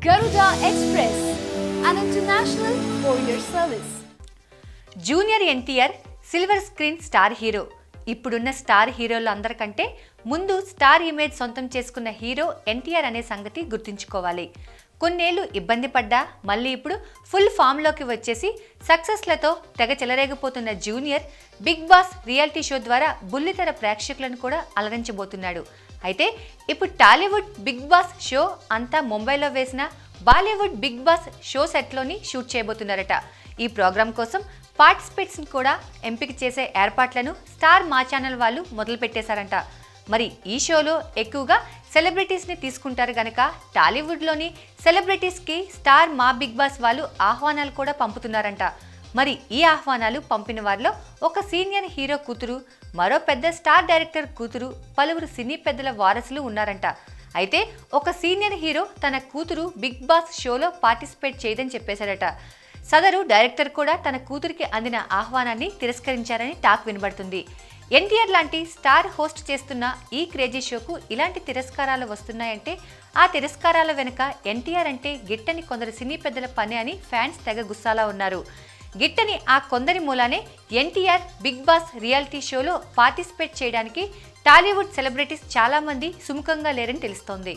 Garuda Express, an international courier service. Junior NTR silver screen star hero. ఇప్పుడున్న star హీరోలు అందరికంటే ముందు స్టార్ ఇమేజ్ సొంతం చేసుకున్న హీరో ఎన్టీఆర్ అనే సంగతి గుర్తుంచుకోవాలి. కొన్నేళ్లు ఇబ్బంది పడ్డా మళ్ళీ ఇప్పుడు ఫుల్ ఫామ్లోకి వచ్చేసి సక్సెస్లతో తెగ చెలరేగిపోతున్న junior big boss reality show ద్వారా బుల్లితెర ప్రేక్షకులను కూడా అలరించబోతున్నాడు. అయితే ఇప్పుడు టాలీవుడ్ బిగ్ బాస్ షో అంతా ముంబైలో వేసిన బాలీవుడ్ బిగ్ బాస్ షో సెట్లోని షూట్ చేయబోతున్నారట. ఈ ప్రోగ్రాం కోసం పార్టిసిపేట్స్ని కూడా ఎంపిక చేసే ఏర్పాట్లను స్టార్ మా ఛానల్ వాళ్ళు మొదలు పెట్టేశారంట. మరి ఈ షోలో ఎక్కువగా సెలబ్రిటీస్ని తీసుకుంటారు గనక టాలీవుడ్లోని సెలబ్రిటీస్కి స్టార్ మా బిగ్ బాస్ వాళ్ళు ఆహ్వానాలు కూడా పంపుతున్నారంట. మరి ఈ ఆహ్వానాలు పంపిన వారిలో ఒక సీనియర్ హీరో కూతురు, మరో పెద్ద స్టార్ డైరెక్టర్ కూతురు, పలువురు సినీ పెద్దల వారసులు ఉన్నారంట. అయితే ఒక సీనియర్ హీరో తన కూతురు బిగ్ బాస్ షోలో పార్టిసిపేట్ చేయదని చెప్పేశాడట. సదరు డైరెక్టర్ కూడా తన కూతురికి అందిన ఆహ్వానాన్ని తిరస్కరించారని టాక్ వినబడుతుంది. ఎన్టీఆర్ లాంటి స్టార్ హోస్ట్ చేస్తున్న ఈ క్రేజీ షోకు ఇలాంటి తిరస్కారాలు వస్తున్నాయంటే ఆ తిరస్కారాల వెనుక ఎన్టీఆర్ అంటే గిట్టని కొందరు సినీ పెద్దల పని అని ఫ్యాన్స్ తెగ గుస్సాలా ఉన్నారు. గిట్టని ఆ కొందరి మూలానే ఎన్టీఆర్ బిగ్ బాస్ రియాలిటీ షోలో పార్టిసిపేట్ చేయడానికి టాలీవుడ్ సెలబ్రిటీస్ చాలామంది సుముఖంగా లేరని తెలుస్తోంది.